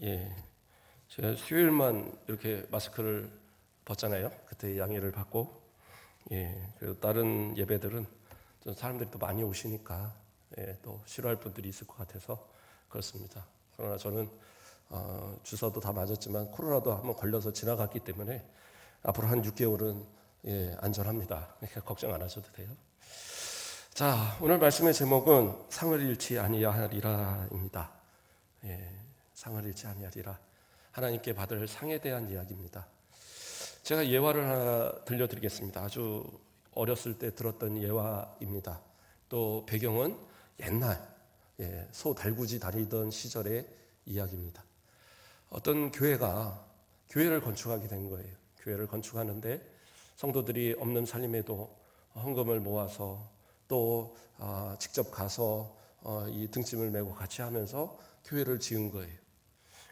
예, 제가 수요일만 이렇게 마스크를 벗잖아요. 그때 양해를 받고, 그리고 다른 예배들은 좀 사람들이 또 많이 오시니까 또 싫어할 분들이 있을 것 같아서 그렇습니다. 그러나 저는 주사도 다 맞았지만 코로나도 한번 걸려서 지나갔기 때문에 앞으로 한 6개월은 안전합니다. 그러니까 걱정 안 하셔도 돼요. 자, 오늘 말씀의 제목은 상을 잃지 아니하리라입니다. 상을 잃지 아니하리라. 하나님께 받을 상에 대한 이야기입니다. 제가 예화를 하나 들려드리겠습니다. 아주 어렸을 때 들었던 예화입니다. 또 배경은 옛날 소 달구지 다니던 시절의 이야기입니다. 어떤 교회를 건축하게 된 거예요. 교회를 건축하는데 성도들이 없는 살림에도 헌금을 모아서 또 직접 가서 이 등짐을 메고 같이 하면서 교회를 지은 거예요.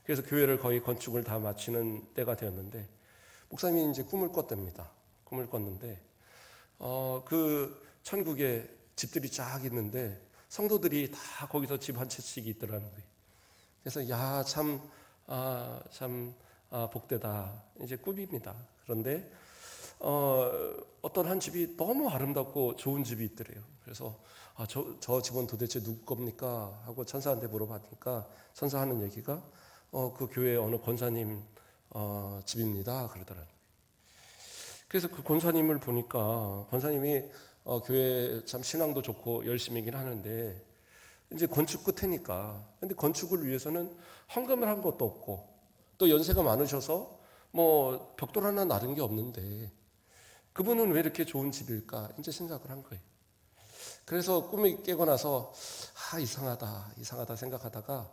그래서 교회를 거의 건축을 다 마치는 때가 되었는데 목사님이 이제 꿈을 꿨답니다. 꿈을 꿨는데 그 천국에 집들이 쫙 있는데 성도들이 다 거기서 집 한 채씩 있더라는 거예요. 그래서 참 복되다. 이제 꿈입니다. 그런데 어떤 한 집이 너무 아름답고 좋은 집이 있더래요. 그래서 저 집은 도대체 누구 겁니까? 하고 천사한테 물어봤으니까 천사하는 얘기가 그 교회 어느 권사님 집입니다. 그러더라고요. 그래서 그 권사님을 보니까 권사님이 교회 참 신앙도 좋고 열심히긴 하는데 이제 건축 끝이니까 근데 건축을 위해서는 헌금을 한 것도 없고 또 연세가 많으셔서 뭐 벽돌 하나 나른 게 없는데 그분은 왜 이렇게 좋은 집일까 이제 생각을 한 거예요. 그래서 꿈이 깨고 나서 이상하다 생각하다가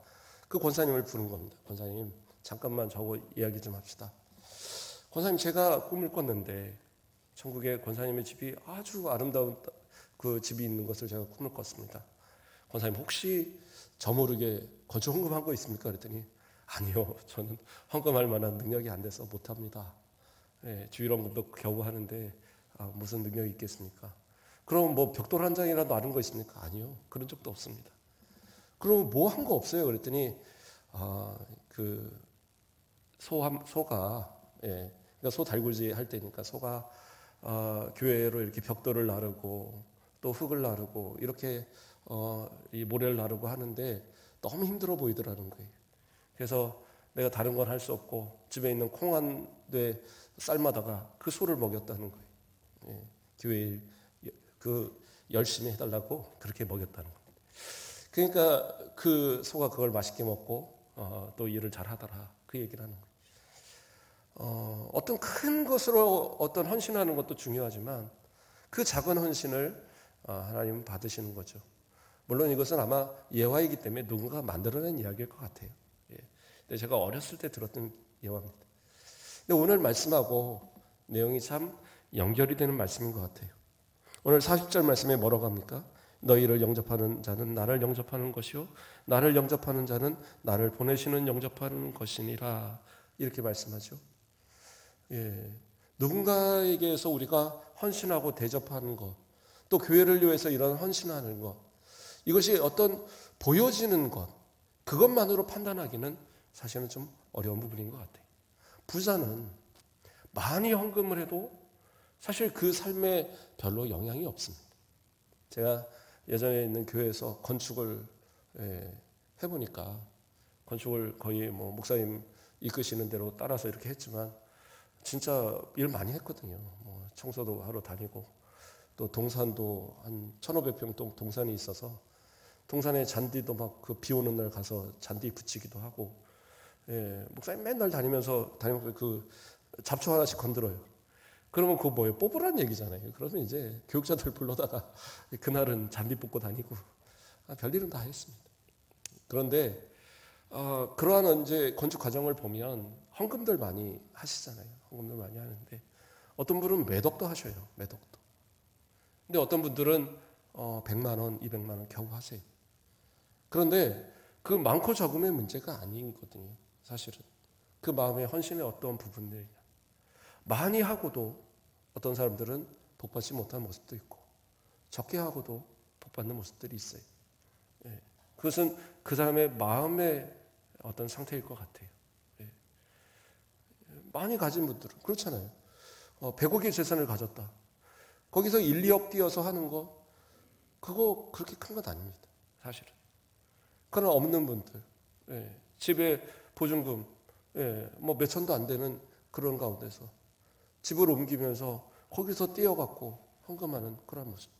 그 권사님을 부른 겁니다. 권사님 잠깐만 저하고 이야기 좀 합시다. 권사님 제가 꿈을 꿨는데 천국에 권사님의 집이 아주 아름다운 그 집이 있는 것을 제가 꿈을 꿨습니다. 권사님 혹시 저 모르게 건축 헌금한 거 있습니까? 그랬더니 아니요 저는 헌금할 만한 능력이 안 돼서 못합니다. 주일 헌금도 겨우 하는데 무슨 능력이 있겠습니까? 그럼 뭐 벽돌 한 장이라도 아는 거 있습니까? 아니요 그런 적도 없습니다. 그럼 뭐 한 거 없어요? 그랬더니 그 소가 그러니까 소 달구지 할 때니까 소가 교회로 이렇게 벽돌을 나르고 또 흙을 나르고 이렇게 이 모래를 나르고 하는데 너무 힘들어 보이더라는 거예요. 그래서 내가 다른 건 할 수 없고 집에 있는 콩 한 대 삶아다가 그 소를 먹였다는 거예요. 교회 그 열심히 해달라고 그렇게 먹였다는 겁니다. 그러니까 그 소가 그걸 맛있게 먹고 또 일을 잘 하더라 그 얘기를 하는 거예요. 어떤 큰 것으로 어떤 헌신하는 것도 중요하지만 그 작은 헌신을 하나님은 받으시는 거죠. 물론 이것은 아마 예화이기 때문에 누군가 만들어낸 이야기일 것 같아요. 근데 제가 어렸을 때 들었던 예화입니다. 근데 오늘 말씀하고 내용이 참 연결이 되는 말씀인 것 같아요. 오늘 40절 말씀에 뭐라고 합니까? 너희를 영접하는 자는 나를 영접하는 것이요 나를 영접하는 자는 나를 보내시는 영접하는 것이니라 이렇게 말씀하죠. 누군가에게서 우리가 헌신하고 대접하는 것, 또 교회를 위해서 이런 헌신하는 것, 이것이 어떤 보여지는 것, 그것만으로 판단하기는 사실은 좀 어려운 부분인 것 같아요. 부자는 많이 헌금을 해도 사실 그 삶에 별로 영향이 없습니다. 제가 예전에 있는 교회에서 건축을 해보니까 건축을 거의 뭐 목사님 이끄시는 대로 따라서 이렇게 했지만 진짜 일 많이 했거든요. 뭐 청소도 하러 다니고 또 동산도 한 1,500평 동산이 있어서 동산에 잔디도 막 그 비 오는 날 가서 잔디 붙이기도 하고 목사님 맨날 다니면서 그 잡초 하나씩 건드려요. 그러면 그거 뭐예요? 뽑으란 얘기잖아요. 그러면 이제 교육자들 불러다가 그날은 잔디 뽑고 다니고 별일은 다 했습니다. 그런데 그러한 이제 건축 과정을 보면 헌금들 많이 하시잖아요. 헌금들 많이 하는데 어떤 분은 매덕도 하셔요. 매덕도. 근데 어떤 분들은 100만 원, 200만 원 겨우 하세요. 그런데 그 많고 적음의 문제가 아니거든요. 사실은 그 마음의 헌신의 어떤 부분들이냐. 많이 하고도 어떤 사람들은 복받지 못한 모습도 있고 적게 하고도 복받는 모습들이 있어요. 그것은 그 사람의 마음의 어떤 상태일 것 같아요. 예. 많이 가진 분들은 그렇잖아요. 100억의 재산을 가졌다. 거기서 1, 2억 띄어서 하는 거 그거 그렇게 큰 건 아닙니다. 사실은. 그러나 없는 분들, 예. 집에 보증금 예. 뭐 몇천도 안 되는 그런 가운데서 집을 옮기면서 거기서 띄어갖고 헌금하는 그런 모습.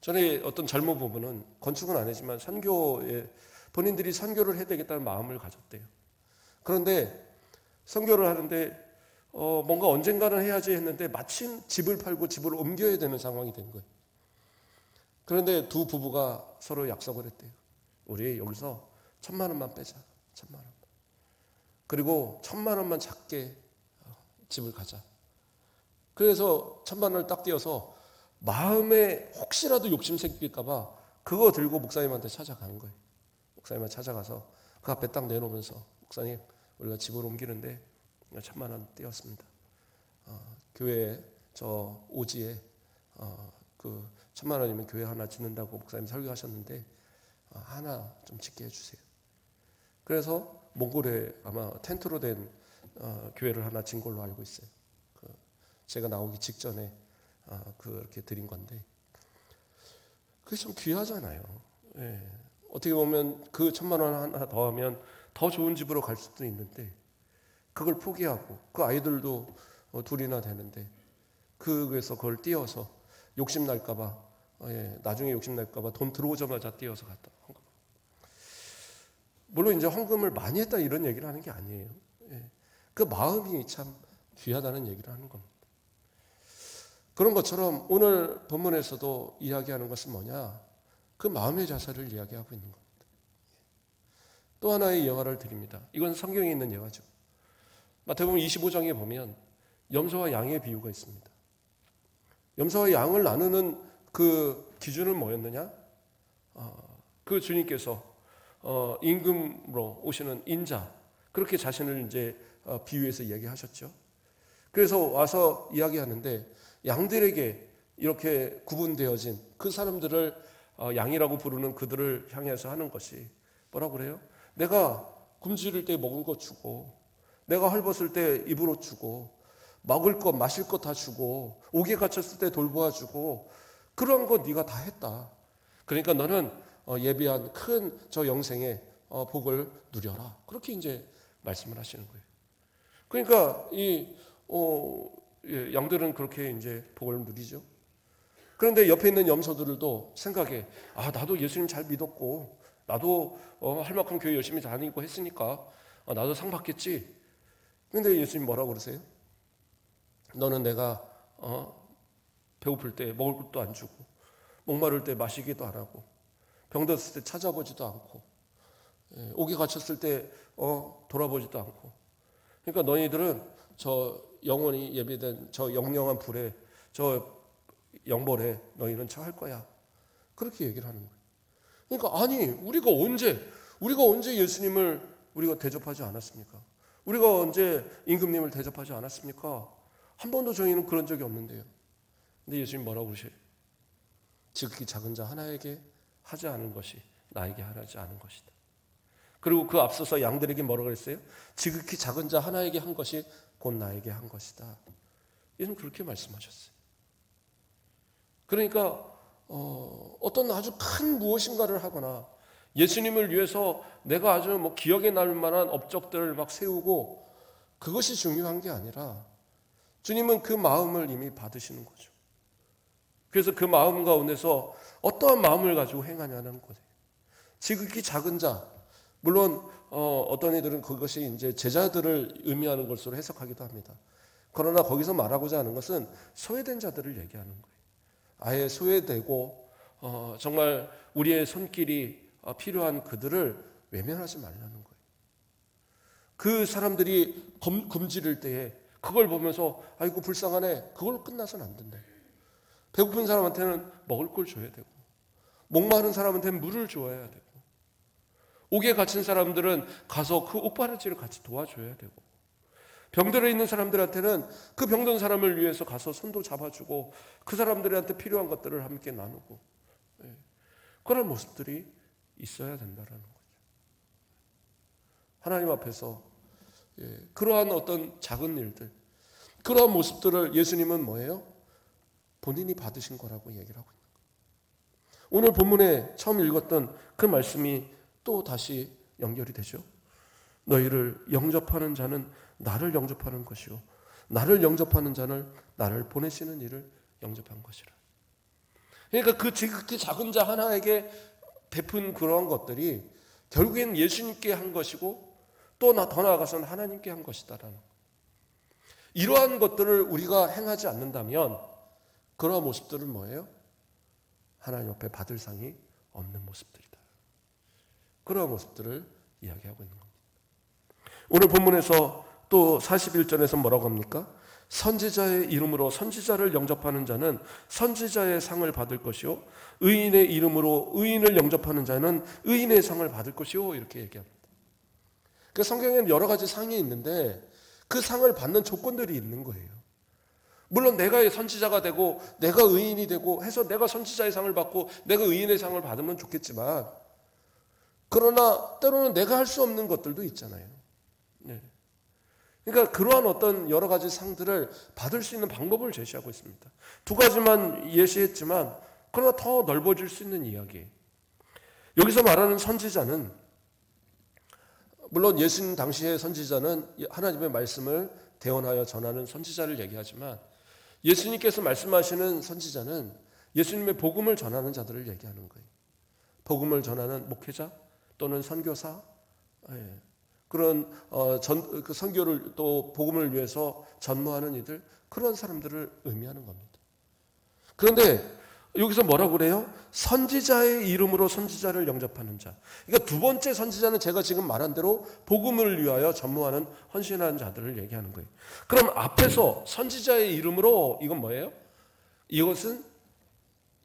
전에 어떤 젊은 부부는 건축은 안 했지만 선교에 본인들이 선교를 해야 되겠다는 마음을 가졌대요. 그런데 선교를 하는데 뭔가 언젠가는 해야지 했는데 마침 집을 팔고 집을 옮겨야 되는 상황이 된 거예요. 그런데 두 부부가 서로 약속을 했대요. 우리 여기서 1,000,000원만 빼자. 1,000,000원. 그리고 1,000,000원만 작게 집을 가자. 그래서 1,000,000원을 딱 띄어서 마음에 혹시라도 욕심 생길까봐 그거 들고 목사님한테 찾아간 거예요. 목사님한테 찾아가서 그 앞에 딱 내놓으면서 목사님 우리가 집을 옮기는데 1,000,000원 띄었습니다. 교회 저 오지에 그 1,000,000원이면 교회 하나 짓는다고 목사님 설교하셨는데 하나 좀 짓게 해주세요. 그래서 몽골에 아마 텐트로 된 교회를 하나 진 걸로 알고 있어요. 제가 나오기 직전에 그렇게 드린 건데 그게 좀 귀하잖아요. 예. 어떻게 보면 그 1,000,000원 하나 더 하면 더 좋은 집으로 갈 수도 있는데 그걸 포기하고 그 아이들도 둘이나 되는데 그래서 그걸 띄어서 욕심 날까봐 나중에 욕심 날까봐 돈 들어오자마자 띄어서 갔다. 물론 이제 헌금을 많이 했다 이런 얘기를 하는 게 아니에요. 그 마음이 참 귀하다는 얘기를 하는 겁니다. 그런 것처럼 오늘 본문에서도 이야기하는 것은 뭐냐? 그 마음의 자세를 이야기하고 있는 겁니다. 또 하나의 예화를 드립니다. 이건 성경에 있는 예화죠. 마태복음 25장에 보면 염소와 양의 비유가 있습니다. 염소와 양을 나누는 그 기준은 뭐였느냐? 그 주님께서 임금으로 오시는 인자 그렇게 자신을 이제 비유해서 이야기하셨죠. 그래서 와서 이야기하는데 양들에게 이렇게 구분되어진 그 사람들을 양이라고 부르는 그들을 향해서 하는 것이 뭐라고 그래요? 내가 굶주릴 때 먹을 것 주고 내가 헐벗을 때 입으로 주고 먹을 것 마실 것 다 주고 옥에 갇혔을 때 돌보아 주고 그런 거 네가 다 했다. 그러니까 너는 예비한 큰 저 영생의 복을 누려라. 그렇게 이제 말씀을 하시는 거예요. 그러니까 이 양들은 그렇게 이제 복을 누리죠. 그런데 옆에 있는 염소들도 생각해, 나도 예수님 잘 믿었고, 나도 할 만큼 교회 열심히 다니고 했으니까 나도 상 받겠지. 근데 예수님 뭐라고 그러세요? 너는 내가 배고플 때 먹을 것도 안 주고, 목마를 때 마시기도 안 하고, 병들었을 때 찾아보지도 않고, 옥에 갇혔을 때 돌아보지도 않고. 그러니까 너희들은 저 영원히 예비된 저 영영한 불에 저 영벌에 너희는 처할 거야. 그렇게 얘기를 하는 거예요. 그러니까 아니 우리가 언제 예수님을 우리가 대접하지 않았습니까? 우리가 언제 임금님을 대접하지 않았습니까? 한 번도 저희는 그런 적이 없는데요. 근데 예수님 뭐라고 그러셔요? 지극히 작은 자 하나에게 하지 않은 것이 나에게 하지 않은 것이다. 그리고 그 앞서서 양들에게 뭐라고 그랬어요? 지극히 작은 자 하나에게 한 것이 곧 나에게 한 것이다. 예수님 그렇게 말씀하셨어요. 그러니까 어떤 아주 큰 무엇인가를 하거나 예수님을 위해서 내가 아주 뭐 기억에 날 만한 업적들을 막 세우고 그것이 중요한 게 아니라 주님은 그 마음을 이미 받으시는 거죠. 그래서 그 마음 가운데서 어떠한 마음을 가지고 행하냐는 거예요. 지극히 작은 자, 물론 어떤 이들은 그것이 이제 제자들을 의미하는 것으로 해석하기도 합니다. 그러나 거기서 말하고자 하는 것은 소외된 자들을 얘기하는 거예요. 아예 소외되고 정말 우리의 손길이 필요한 그들을 외면하지 말라는 거예요. 그 사람들이 굶주릴 때에 그걸 보면서 아이고 불쌍하네. 그걸로 끝나서는 안 된다. 배고픈 사람한테는 먹을 걸 줘야 되고 목마른 사람한테는 물을 줘야 되고 옥에 갇힌 사람들은 가서 그 옥바라지를 같이 도와줘야 되고 병들어 있는 사람들한테는 그 병든 사람을 위해서 가서 손도 잡아주고 그 사람들한테 필요한 것들을 함께 나누고 그런 모습들이 있어야 된다는 거죠. 하나님 앞에서 그러한 어떤 작은 일들, 그러한 모습들을 예수님은 뭐예요? 본인이 받으신 거라고 얘기를 하고 있는 거예요. 오늘 본문에 처음 읽었던 그 말씀이 또 다시 연결이 되죠. 너희를 영접하는 자는 나를 영접하는 것이요 나를 영접하는 자는 나를 보내시는 이를 영접한 것이라. 그러니까 그 지극히 작은 자 하나에게 베푼 그러한 것들이 결국엔 예수님께 한 것이고 또 더 나아가서는 하나님께 한 것이다라는, 이러한 것들을 우리가 행하지 않는다면 그러한 모습들은 뭐예요? 하나님 앞에 받을 상이 없는 모습들이다. 그러한 모습들을 이야기하고 있는 겁니다. 오늘 본문에서 또 41절에서 뭐라고 합니까? 선지자의 이름으로 선지자를 영접하는 자는 선지자의 상을 받을 것이요 의인의 이름으로 의인을 영접하는 자는 의인의 상을 받을 것이요 이렇게 얘기합니다. 그 성경에는 여러 가지 상이 있는데 그 상을 받는 조건들이 있는 거예요. 물론 내가 선지자가 되고 내가 의인이 되고 해서 내가 선지자의 상을 받고 내가 의인의 상을 받으면 좋겠지만, 그러나 때로는 내가 할 수 없는 것들도 있잖아요. 네. 그러니까 그러한 어떤 여러 가지 상들을 받을 수 있는 방법을 제시하고 있습니다. 두 가지만 예시했지만 그러나 더 넓어질 수 있는 이야기. 여기서 말하는 선지자는, 물론 예수님 당시의 선지자는 하나님의 말씀을 대언하여 전하는 선지자를 얘기하지만, 예수님께서 말씀하시는 선지자는 예수님의 복음을 전하는 자들을 얘기하는 거예요. 복음을 전하는 목회자 또는 선교사, 그런 그 선교를 또 복음을 위해서 전무하는 이들, 그런 사람들을 의미하는 겁니다. 그런데 여기서 뭐라고 그래요? 선지자의 이름으로 선지자를 영접하는 자. 그러니까 두 번째 선지자는 제가 지금 말한 대로 복음을 위하여 전무하는 헌신하는 자들을 얘기하는 거예요. 그럼 앞에서 선지자의 이름으로, 이건 뭐예요? 이것은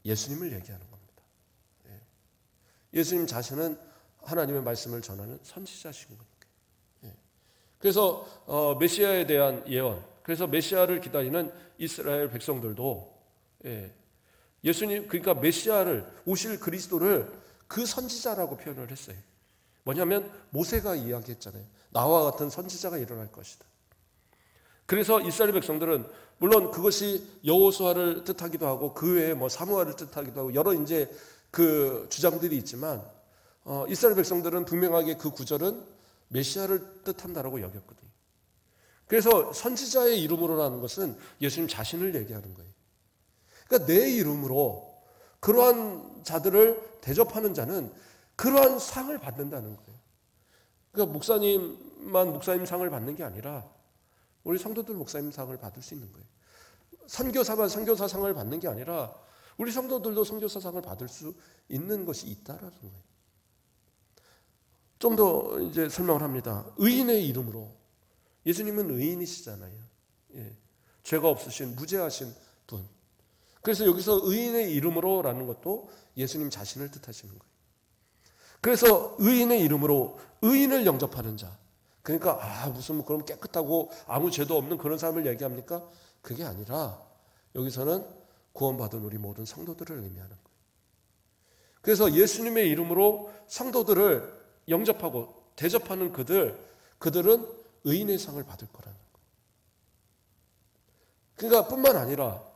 예수님을 얘기하는 겁니다. 예수님 자신은 하나님의 말씀을 전하는 선지자신 거니까. 그래서 메시아에 대한 예언, 그래서 메시아를 기다리는 이스라엘 백성들도 예수님, 그러니까 메시아를, 오실 그리스도를 그 선지자라고 표현을 했어요. 뭐냐면 모세가 이야기했잖아요. 나와 같은 선지자가 일어날 것이다. 그래서 이스라엘 백성들은 물론 그것이 여호수아를 뜻하기도 하고 그 외에 뭐 사무엘을 뜻하기도 하고 여러 이제 그 주장들이 있지만, 이스라엘 백성들은 분명하게 그 구절은 메시아를 뜻한다라고 여겼거든요. 그래서 선지자의 이름으로라는 것은 예수님 자신을 얘기하는 거예요. 그러니까 내 이름으로 그러한 자들을 대접하는 자는 그러한 상을 받는다는 거예요. 그러니까 목사님만 목사님 상을 받는 게 아니라 우리 성도들 목사님 상을 받을 수 있는 거예요. 선교사만 선교사 상을 받는 게 아니라 우리 성도들도 선교사 상을 받을 수 있는 것이 있다라는 거예요. 좀 더 이제 설명을 합니다. 의인의 이름으로, 예수님은 의인이시잖아요. 죄가 없으신 무죄하신 분. 그래서 여기서 의인의 이름으로라는 것도 예수님 자신을 뜻하시는 거예요. 그래서 의인의 이름으로 의인을 영접하는 자. 그러니까 무슨 그럼 깨끗하고 아무 죄도 없는 그런 사람을 얘기합니까? 그게 아니라 여기서는 구원받은 우리 모든 성도들을 의미하는 거예요. 그래서 예수님의 이름으로 성도들을 영접하고 대접하는 그들은 의인의 상을 받을 거라는 거예요. 그러니까 뿐만 아니라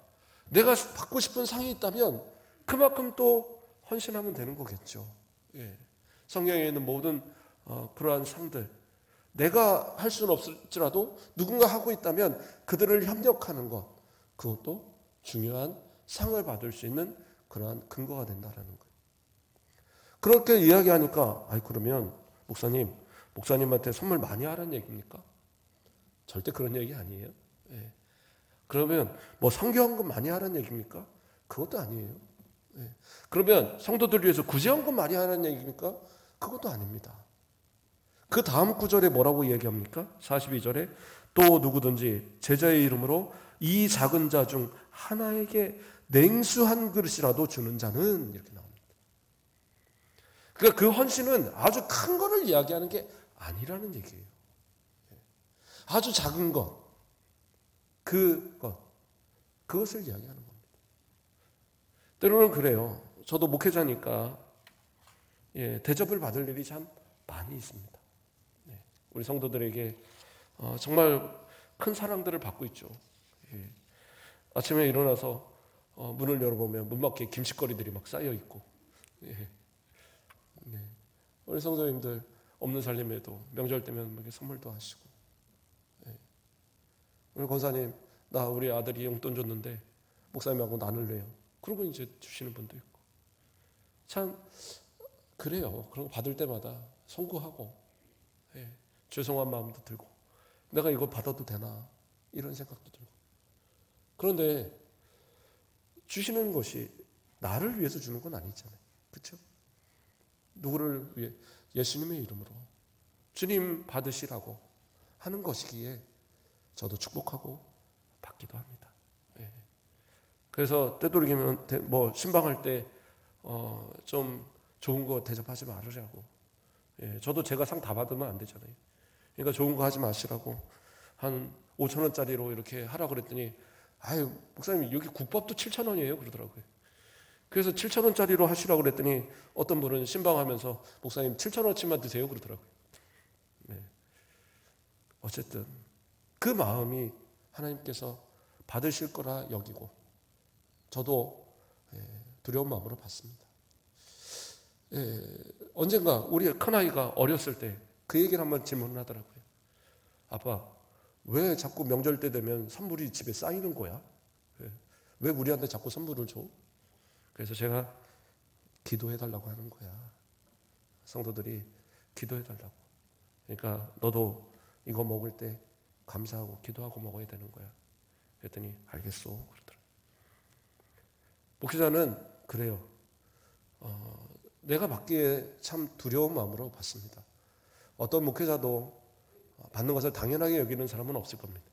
내가 받고 싶은 상이 있다면 그만큼 또 헌신하면 되는 거겠죠. 성경에 있는 모든 그러한 상들, 내가 할 수는 없을지라도 누군가 하고 있다면 그들을 협력하는 것, 그것도 중요한 상을 받을 수 있는 그러한 근거가 된다라는 거예요. 그렇게 이야기하니까 그러면 목사님한테 선물 많이 하라는 얘기입니까? 절대 그런 얘기 아니에요. 그러면 뭐 성교헌금 많이 하라는 얘기입니까? 그것도 아니에요. 그러면 성도들 위해서 구제헌금 많이 하라는 얘기입니까? 그것도 아닙니다. 그 다음 구절에 뭐라고 얘기합니까? 42절에 또 누구든지 제자의 이름으로 이 작은 자 중 하나에게 냉수 한 그릇이라도 주는 자는, 이렇게 나옵니다. 그러니까 그 헌신은 아주 큰 거를 이야기하는 게 아니라는 얘기예요. 아주 작은 것, 그것을 이야기하는 겁니다. 때로는 그래요. 저도 목회자니까 대접을 받을 일이 참 많이 있습니다. 우리 성도들에게 정말 큰 사랑들을 받고 있죠. 예. 아침에 일어나서 문을 열어보면 문 밖에 김칫거리들이 막 쌓여 있고, 예. 네. 우리 성도님들 없는 살림에도 명절 때면 이렇게 선물도 하시고, 예. 우리 권사님, 나 우리 아들이 용돈 줬는데 목사님하고 나눌래요. 그러고 이제 주시는 분도 있고, 참 그래요. 그런 거 받을 때마다 송구하고, 예. 죄송한 마음도 들고, 내가 이거 받아도 되나 이런 생각도 들고. 그런데 주시는 것이 나를 위해서 주는 건 아니잖아요. 그렇죠? 누구를 위해? 예수님의 이름으로 주님 받으시라고 하는 것이기에 저도 축복하고 받기도 합니다. 예. 그래서 때돌이면 뭐 신방할 때 좀 좋은 거 대접하지 말으라고. 예. 저도 제가 상 다 받으면 안 되잖아요. 그러니까 좋은 거 하지 마시라고 한 5,000원짜리로 이렇게 하라 그랬더니, 아유 목사님 여기 국밥도 7,000원이에요 그러더라고요. 그래서 7,000원짜리로 하시라고 그랬더니 어떤 분은 신방하면서 목사님 7,000원어치만 드세요 그러더라고요. 네. 어쨌든 그 마음이 하나님께서 받으실 거라 여기고 저도 두려운 마음으로 받습니다. 언젠가 우리 큰아이가 어렸을 때 그 얘기를 한번 질문을 하더라고요. 아빠, 왜 자꾸 명절 때 되면 선물이 집에 쌓이는 거야? 왜 우리한테 자꾸 선물을 줘? 그래서 제가 기도해달라고 하는 거야. 성도들이 기도해달라고. 그러니까 너도 이거 먹을 때 감사하고 기도하고 먹어야 되는 거야. 그랬더니 알겠어 그러더라고요. 목회자는 그래요. 내가 받기에 참 두려운 마음으로 받습니다. 어떤 목회자도 받는 것을 당연하게 여기는 사람은 없을 겁니다.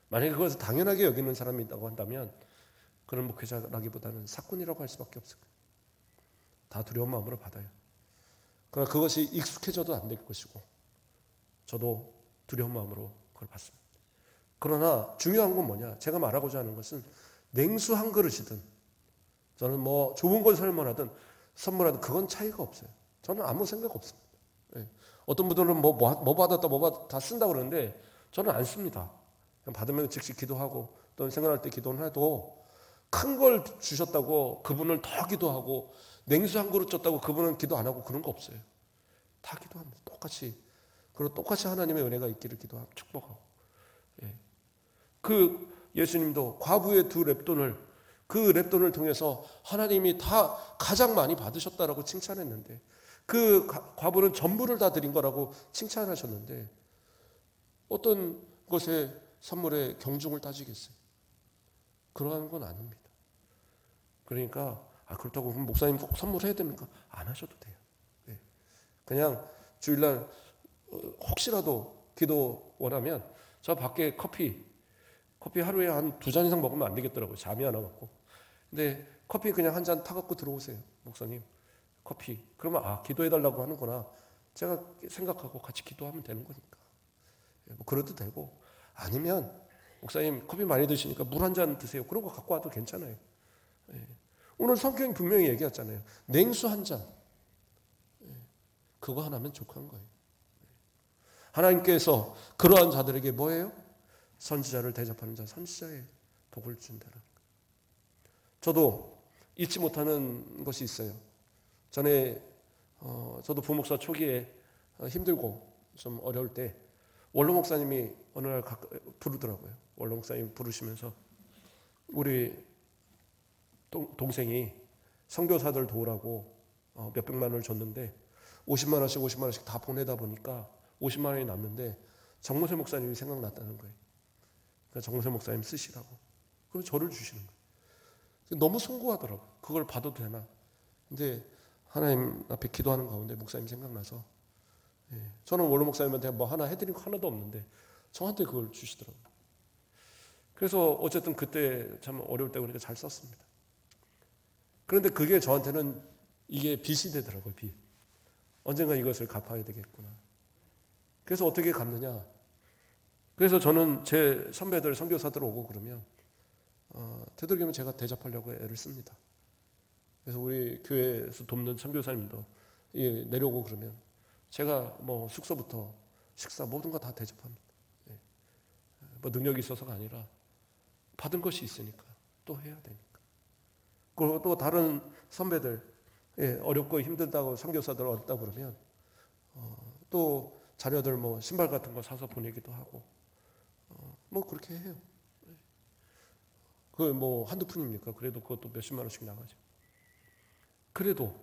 만약에 그것을 당연하게 여기는 사람이 있다고 한다면 그런 목회자라기보다는 사꾼이라고 할 수밖에 없을 거예요. 다 두려운 마음으로 받아요. 그러나 그것이 익숙해져도 안 될 것이고 저도 두려운 마음으로 그걸 받습니다. 그러나 중요한 건 뭐냐? 제가 말하고자 하는 것은 냉수 한 그릇이든 저는 뭐 좋은 걸 선물하든 그건 차이가 없어요. 저는 아무 생각 없습니다. 네. 어떤 분들은 뭐 받았다 다 쓴다고 그러는데 저는 안 씁니다. 그냥 받으면 즉시 기도하고 또는 생각날 때 기도는 해도 큰 걸 주셨다고 그분을 더 기도하고 냉수 한 그릇 줬다고 그분은 기도 안 하고 그런 거 없어요. 다 기도합니다. 똑같이. 그리고 똑같이 하나님의 은혜가 있기를 기도하고 축복하고. 예. 그 예수님도 과부의 두 렙돈을 그 렙돈을 통해서 하나님이 다 가장 많이 받으셨다라고 칭찬했는데 그 과부는 전부를 다 드린 거라고 칭찬하셨는데 어떤 것에 선물에 경중을 따지겠어요? 그러한 건 아닙니다. 그러니까 그렇다고 그럼 목사님 꼭 선물해야 됩니까? 안 하셔도 돼요. 네. 그냥 주일날 혹시라도 기도 원하면 저 밖에 커피 하루에 한 2잔 이상 먹으면 안 되겠더라고요. 잠이 안 와갖고. 근데 커피 그냥 한 잔 타갖고 들어오세요. 목사님 커피. 그러면 기도해달라고 하는구나. 제가 생각하고 같이 기도하면 되는 거니까. 뭐 그래도 되고 아니면 목사님 커피 많이 드시니까 물 한 잔 드세요. 그런 거 갖고 와도 괜찮아요. 오늘 성경이 분명히 얘기했잖아요. 냉수 한 잔. 그거 하나면 족한 거예요. 하나님께서 그러한 자들에게 뭐예요? 선지자를 대접하는 자, 선지자의 복을 준다는 거예요. 저도 잊지 못하는 것이 있어요. 전에 저도 부목사 초기에 힘들고 좀 어려울 때 원로 목사님이 어느 날 부르더라고요. 원로 목사님이 부르시면서 우리 동생이 선교사들 도우라고 몇백만 원을 줬는데 50만 원씩 다 보내다 보니까 50만 원이 남는데 정모세 목사님이 생각났다는 거예요. 그러니까 정모세 목사님 쓰시라고. 그럼 저를 주시는 거예요. 너무 송구하더라고요. 그걸 받아도 되나. 근데 하나님 앞에 기도하는 가운데 목사님 생각나서 저는 원로 목사님한테 뭐 하나 해드린 거 하나도 없는데 저한테 그걸 주시더라고요. 그래서 어쨌든 그때 참 어려울 때 그러니까 잘 썼습니다. 그런데 그게 저한테는 이게 빚이 되더라고요. 빚. 언젠가 이것을 갚아야 되겠구나. 그래서 어떻게 갚느냐. 그래서 저는 제 선배들 선교사들 오고 그러면 되도록이면 제가 대접하려고 애를 씁니다. 그래서 우리 교회에서 돕는 선교사님도 내려오고 그러면 제가 뭐 숙소부터 식사 모든 거 다 대접합니다. 예. 뭐 능력이 있어서가 아니라 받은 것이 있으니까 또 해야 되니까. 그리고 또 다른 선배들 어렵고 힘들다고 선교사들 어렵다고 그러면 또 자녀들 뭐 신발 같은 거 사서 보내기도 하고 뭐 그렇게 해요. 그 뭐 한두 푼입니까? 그래도 그것도 몇십만 원씩 나가죠. 그래도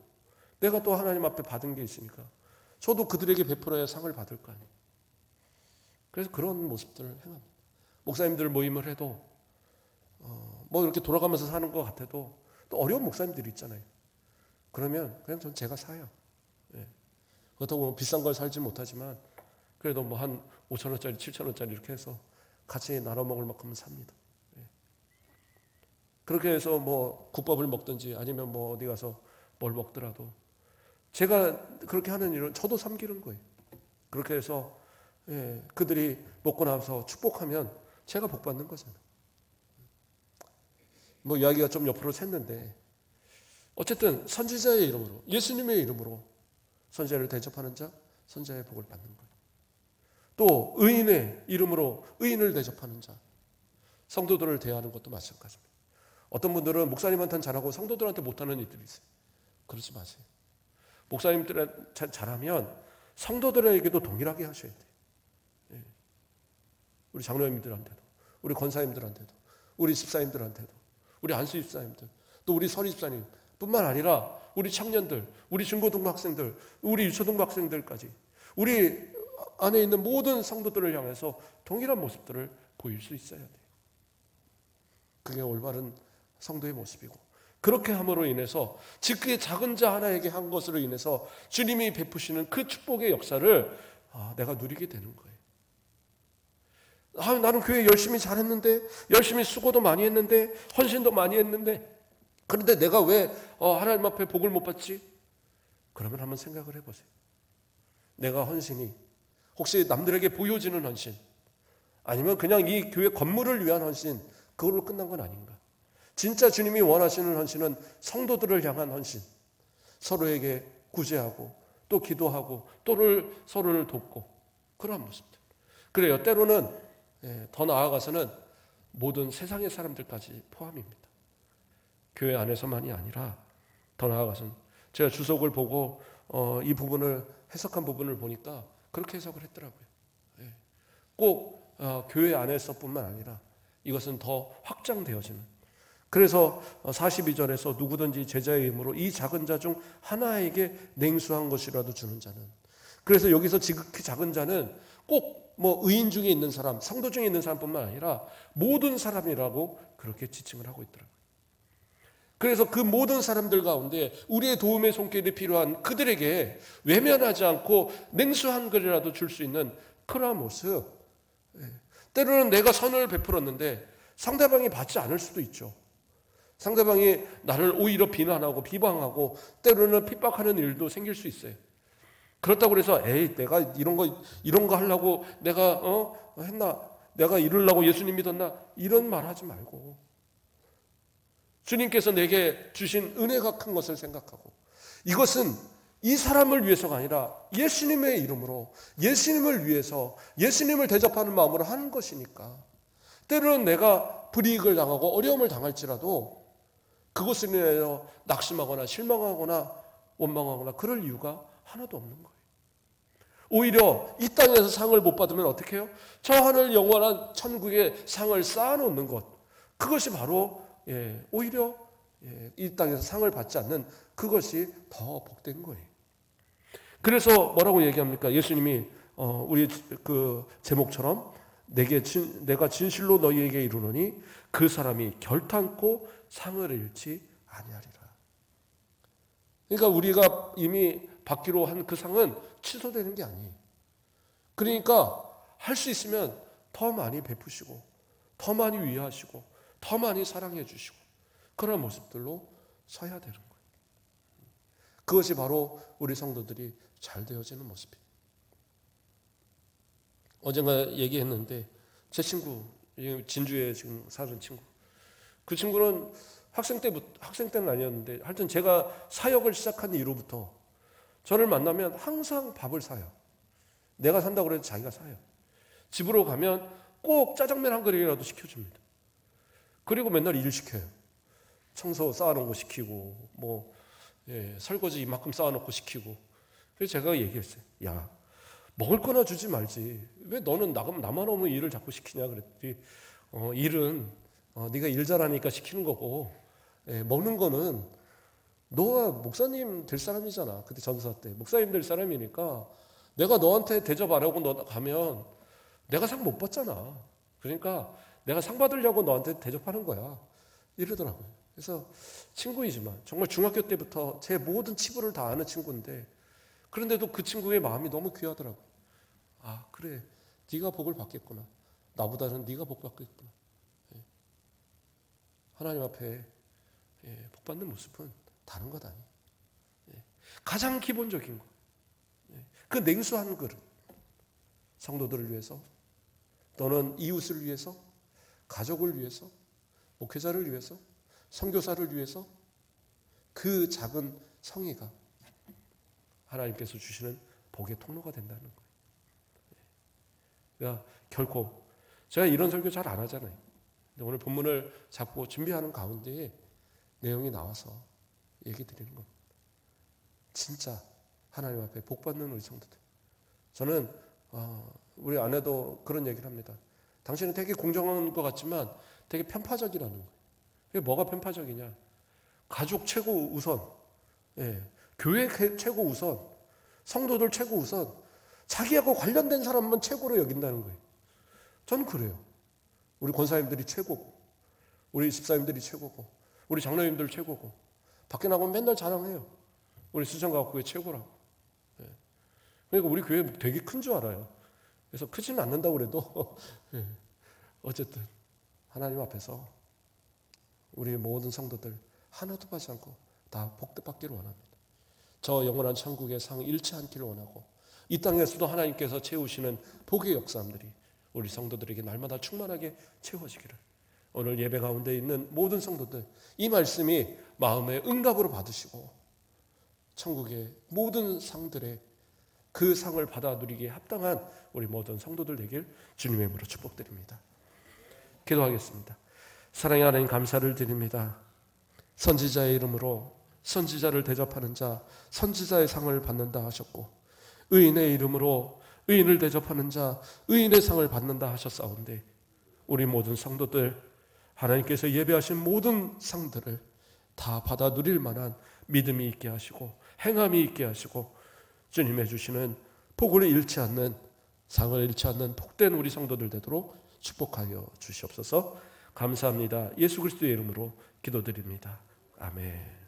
내가 또 하나님 앞에 받은 게 있으니까 저도 그들에게 베풀어야 상을 받을 거 아니에요. 그래서 그런 모습들을 행합니다. 목사님들 모임을 해도 뭐 이렇게 돌아가면서 사는 것 같아도 또 어려운 목사님들이 있잖아요. 그러면 그냥 전 제가 사요. 예. 그렇다고 뭐 비싼 걸 살지 못하지만 그래도 뭐 한 5천 원짜리 7천 원짜리 이렇게 해서 같이 나눠 먹을 만큼은 삽니다. 예. 그렇게 해서 뭐 국밥을 먹든지 아니면 뭐 어디 가서 뭘 먹더라도 제가 그렇게 하는 일은 저도 섬기는 거예요. 그렇게 해서 그들이 먹고 나서 축복하면 제가 복 받는 거잖아요. 뭐 이야기가 좀 옆으로 샜는데 어쨌든 선지자의 이름으로 예수님의 이름으로 선지자를 대접하는 자 선지자의 복을 받는 거예요. 또 의인의 이름으로 의인을 대접하는 자 성도들을 대하는 것도 마찬가지입니다. 어떤 분들은 목사님한테는 잘하고 성도들한테 못하는 일들이 있어요. 그러지 마세요. 목사님들한테 잘하면 성도들에게도 동일하게 하셔야 돼요. 우리 장로님들한테도 우리 권사님들한테도 우리 집사님들한테도 우리 안수 집사님들 또 우리 서리 집사님 뿐만 아니라 우리 청년들 우리 중고등부 학생들 우리 유초등부 학생들까지 우리 안에 있는 모든 성도들을 향해서 동일한 모습들을 보일 수 있어야 돼요. 그게 올바른 성도의 모습이고 그렇게 함으로 인해서 즉 그 작은 자 하나에게 한 것으로 인해서 주님이 베푸시는 그 축복의 역사를 내가 누리게 되는 거예요. 나는 교회 열심히 잘했는데 열심히 수고도 많이 했는데 헌신도 많이 했는데 그런데 내가 왜 하나님 앞에 복을 못 받지? 그러면 한번 생각을 해보세요. 내가 헌신이 혹시 남들에게 보여지는 헌신 아니면 그냥 이 교회 건물을 위한 헌신 그걸로 끝난 건 아닌가? 진짜 주님이 원하시는 헌신은 성도들을 향한 헌신 서로에게 구제하고 또 기도하고 서로를 돕고 그러한 모습들. 그래요. 때로는 더 나아가서는 모든 세상의 사람들까지 포함입니다. 교회 안에서만이 아니라 더 나아가서는 제가 주석을 보고 이 부분을 해석한 부분을 보니까 그렇게 해석을 했더라고요. 꼭 교회 안에서뿐만 아니라 이것은 더 확장되어지는 그래서 42절에서 누구든지 제자의 이름으로 이 작은 자 중 하나에게 냉수한 것이라도 주는 자는 그래서 여기서 지극히 작은 자는 꼭 뭐 의인 중에 있는 사람, 성도 중에 있는 사람뿐만 아니라 모든 사람이라고 그렇게 지칭을 하고 있더라고요. 그래서 그 모든 사람들 가운데 우리의 도움의 손길이 필요한 그들에게 외면하지 않고 냉수한 글이라도 줄 수 있는 그러한 모습. 때로는 내가 선을 베풀었는데 상대방이 받지 않을 수도 있죠. 상대방이 나를 오히려 비난하고 비방하고 때로는 핍박하는 일도 생길 수 있어요. 그렇다고 그래서 내가 이런 거 하려고 내가 했나? 내가 이루려고 예수님 믿었나? 이런 말 하지 말고 주님께서 내게 주신 은혜가 큰 것을 생각하고 이것은 이 사람을 위해서가 아니라 예수님의 이름으로 예수님을 위해서 예수님을 대접하는 마음으로 하는 것이니까 때로는 내가 불이익을 당하고 어려움을 당할지라도 그것을 인해서 낙심하거나 실망하거나 원망하거나 그럴 이유가 하나도 없는 거예요. 오히려 이 땅에서 상을 못 받으면 어떻게 해요? 저 하늘 영원한 천국의 상을 쌓아놓는 것 그것이 바로 오히려 이 땅에서 상을 받지 않는 그것이 더 복된 거예요. 그래서 뭐라고 얘기합니까? 예수님이 우리 그 제목처럼 내가 진실로 너희에게 이르노니 그 사람이 결탄코 상을 잃지 아니하리라. 그러니까 우리가 이미 받기로 한 그 상은 취소되는 게 아니에요. 그러니까 할 수 있으면 더 많이 베푸시고 더 많이 위하시고 더 많이 사랑해 주시고 그런 모습들로 서야 되는 거예요. 그것이 바로 우리 성도들이 잘 되어지는 모습이에요. 어젠가 얘기했는데 제 친구 진주에 지금 사는 친구 그 친구는 학생 때는 아니었는데 하여튼 제가 사역을 시작한 이후부터 저를 만나면 항상 밥을 사요. 내가 산다고 그래도 자기가 사요. 집으로 가면 꼭 짜장면 한 그릇이라도 시켜줍니다. 그리고 맨날 일 시켜요. 청소 쌓아놓은 거 시키고 설거지 이만큼 쌓아놓고 시키고. 그래서 제가 얘기했어요. 야, 먹을 거나 주지 말지. 왜 너는 나만 오면 일을 자꾸 시키냐 그랬더니 일은 네가 일 잘하니까 시키는 거고 먹는 거는 너가 목사님 될 사람이잖아. 그때 전사 때 목사님 될 사람이니까 내가 너한테 대접 안 하고 너 가면 내가 상 못 받잖아. 그러니까 내가 상 받으려고 너한테 대접하는 거야. 이러더라고요. 그래서 친구이지만 정말 중학교 때부터 제 모든 치부를 다 아는 친구인데 그런데도 그 친구의 마음이 너무 귀하더라고요. 아, 그래. 네가 복을 받겠구나. 나보다는 네가 복 받겠구나. 하나님 앞에 복 받는 모습은 다른 것 아니에요. 가장 기본적인 거. 그 냉수한 그릇. 성도들을 위해서, 또는 이웃을 위해서, 가족을 위해서, 목회자를 위해서, 선교사를 위해서 그 작은 성의가 하나님께서 주시는 복의 통로가 된다는 거예요. 그러니까 결코 제가 이런 설교 잘 안 하잖아요. 근데 오늘 본문을 잡고 준비하는 가운데에 내용이 나와서 얘기 드리는 겁니다. 진짜 하나님 앞에 복 받는 우리 성도들. 저는 우리 아내도 그런 얘기를 합니다. 당신은 되게 공정한 것 같지만 되게 편파적이라는 거예요. 그게 뭐가 편파적이냐? 가족 최고 우선, 교회 최고 우선, 성도들 최고 우선, 자기하고 관련된 사람만 최고로 여긴다는 거예요. 저는 그래요. 우리 권사님들이 최고고, 우리 집사님들이 최고고, 우리 장로님들 최고고, 밖에 나가면 맨날 자랑해요. 우리 수정가교회 최고라고. 그러니까 우리 교회 되게 큰 줄 알아요. 그래서 크지는 않는다고 그래도 어쨌든 하나님 앞에서 우리 모든 성도들 하나도 빠지 않고 다 복받기를 원합니다. 저 영원한 천국의 상 잃지 않기를 원하고 이 땅에서도 하나님께서 채우시는 복의 역사함들이 우리 성도들에게 날마다 충만하게 채워지기를 오늘 예배 가운데 있는 모든 성도들 이 말씀이 마음의 응답으로 받으시고 천국의 모든 상들의 그 상을 받아 누리기에 합당한 우리 모든 성도들 되길 주님의 이름으로 축복드립니다. 기도하겠습니다. 사랑의 하나님 감사를 드립니다. 선지자의 이름으로 선지자를 대접하는 자 선지자의 상을 받는다 하셨고 의인의 이름으로 의인을 대접하는 자 의인의 상을 받는다 하셨사온데 우리 모든 성도들 하나님께서 예배하신 모든 상들을 다 받아 누릴 만한 믿음이 있게 하시고 행함이 있게 하시고 주님의 주시는 복을 잃지 않는 상을 잃지 않는 복된 우리 성도들 되도록 축복하여 주시옵소서. 감사합니다. 예수 그리스도의 이름으로 기도드립니다. 아멘.